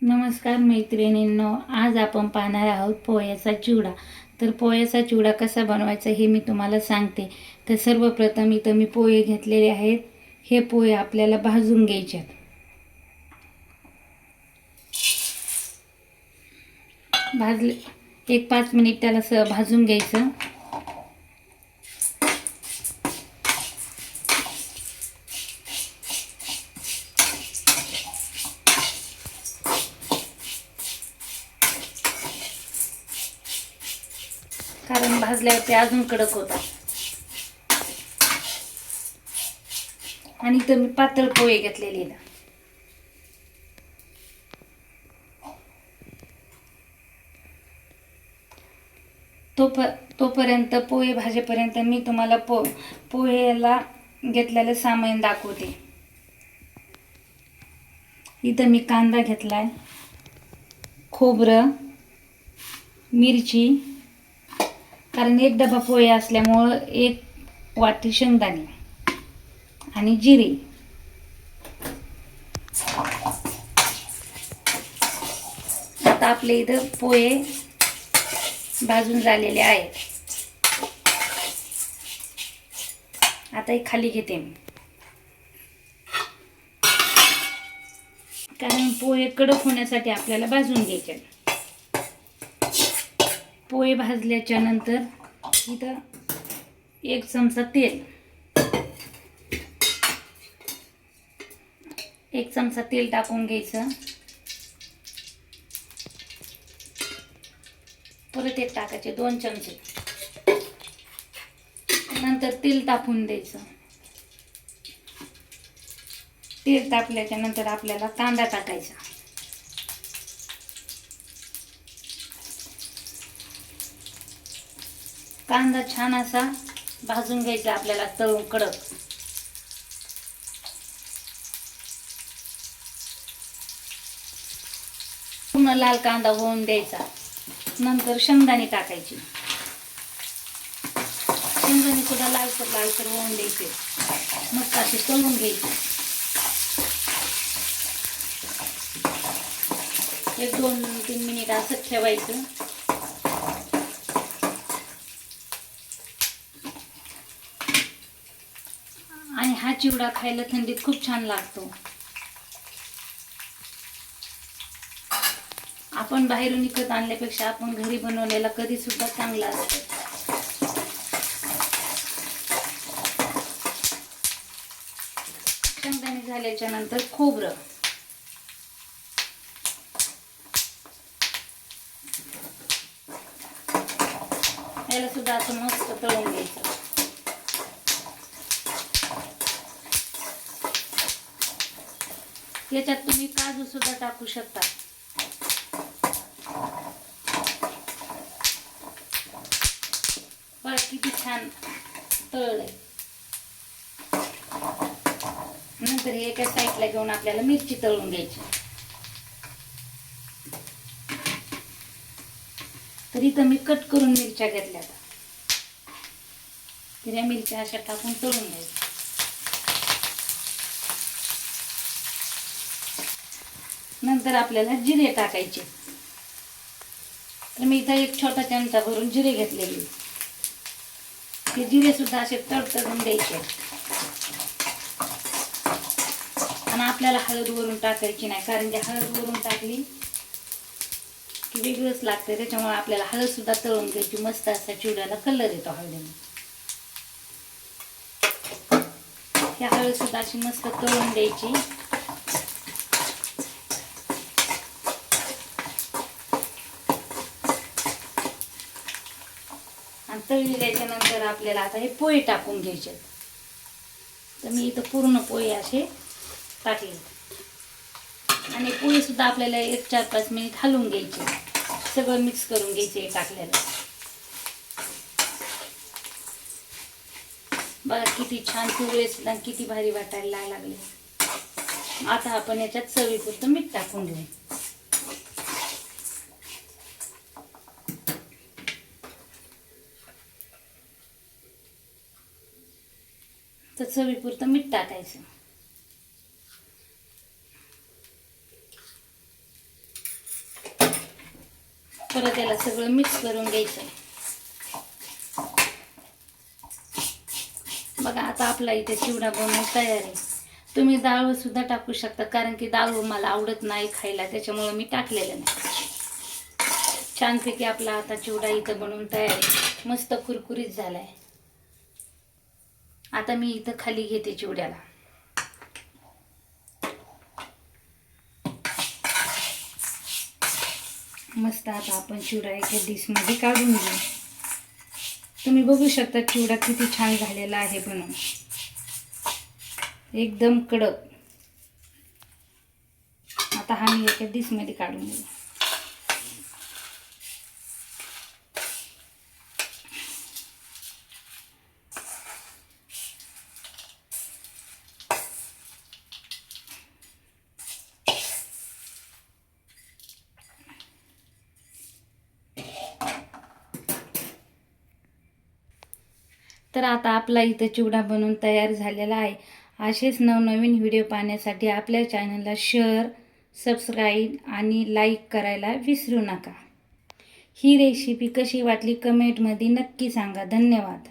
नमस्कार मैत्रिणींनो, आज आपण पाहणार आहोत पोह्याचा चिवडा. तर पोह्याचा चिवडा कसा बनवायचा हे मी तुम्हाला सांगते. तर सर्वप्रथम इथं मी पोहे घेतलेले आहेत. हे पोहे आपल्याला भाजून घ्यायचे आहेत. भाजले 1-5 मिनिट त्याला भाजून घ्यायचं. कारण भाजल्यावर ते अजून कडक होतात. आणि इथं मी पातळ पोहे घेतलेले आहेत. तोपर्यंत पोहे भाजेपर्यंत मी तुम्हाला पोहेला घेतलेलं सामान दाखवते. इथं मी कांदा घेतलाय, खोबरं, मिरची, कारण 1 डबा पोहे असल्यामुळं 1 वाटी शेंगदाणे आणि जिरे. आता आपले इथं पोहे भाजून झालेले आहेत. आता हे खाली घेते मी, कारण पोहे कडक होण्यासाठी आपल्याला भाजून घ्यायचे. पोहे भाजल्याच्या नंतर इथं 1 चमचा तेल, 1 चमचा तेल टाकून घ्यायचं. परत 1 टाकायचे, 2 चमचे. नंतर तेल तापून द्यायचं. तेल तापल्याच्या नंतर आपल्याला कांदा टाकायचा. कांदा छान असा भाजून घ्यायचा आपल्याला, तळून कडक. पूर्ण लाल कांदा होऊन द्यायचा. नंतर शेंगदाणे टाकायचे. शेंगदाणे सुद्धा लालसर होऊन द्यायचे. मस्त असे तळून घ्यायचे. 1-2-3 मिनिट असं ठेवायचं. आणि हा चिवडा खायला थंडीत खूप छान लागतो. आपण बाहेरून विकत आणल्यापेक्षा आपण घरी बनवलेला कधी सुद्धा चांगला असतो. शेंगदाणे झाल्याच्या नंतर खोबरं, याला सुद्धा असं मस्त तळून घ्यायचं. याच्यात तुम्ही काजू सुद्धा टाकू शकता. बघा किती छान तळलंय. नंतर हे एका साईडला घेऊन आपल्याला मिरची तळून घ्यायची. तर इथं मी कट करून मिरच्या घेतल्या. तर या मिरच्या अशा टाकून तळून घ्यायच्या. नंतर आपल्याला जिरे टाकायचे. तर मी इथं 1 छोटा चमचा भरून जिरे घेतलेले. ते जिरे सुद्धा असे तडतडून द्यायचे. आणि आपल्याला हळद वरून टाकायची नाही, कारण की हळद वरून टाकली की वेगळंच लागतं. त्याच्यामुळे आपल्याला हळद सुद्धा तळून घ्यायची. मस्त असा चिवड्याला कलर येतो हळदीने. ह्या हळद सुद्धा अशी मस्त तळून द्यायची. आणि तळल्याच्या नंतर आपल्याला आता हे पोहे टाकून घ्यायचे. तर मी इथं पूर्ण पोहे असे टाकले. आणि पोहे सुद्धा आपल्याला 1-4-5 मिनिट हलवून घ्यायचे. सगळं मिक्स करून घ्यायचे टाकलेलं. बघा किती छान पिवळे सुद्धा किती भारी वाटायला लागले. आता आपण याच्यात चवीपुरतं मीठ टाकून घेऊ. तर चवीपुरतं मीठ टाकायचं. परत याला सगळं मिक्स करून घ्यायचं आहे. बघा आता आपला इथे चिवडा बनवून तयार आहे. तुम्ही डाळ सुद्धा टाकू शकता, कारण की डाळ मला आवडत नाही खायला, त्याच्यामुळं मी टाकलेलं नाही. छानपैकी आपला आता चिवडा इथं बनवून तयार आहे. मस्त कुरकुरीत झालाय. आता मी इथं खाली घेते चिवड्याला. मस्त आता आपण चिवडा एका डिशमध्ये काढून घेऊ. तुम्ही बघू शकता चिवडा किती छान झालेला आहे बनवून, एकदम कडक. आता हा मी एका डिशमध्ये काढून घेऊ. तर आता आपला इथं चिवडा बनवून तयार झालेला आहे. असेच नवनवीन व्हिडिओ पाहण्यासाठी आपल्या चॅनलला शेअर, सबस्क्राईब आणि लाईक करायला विसरू नका. ही रेसिपी कशी वाटली कमेंटमध्ये नक्की सांगा. धन्यवाद.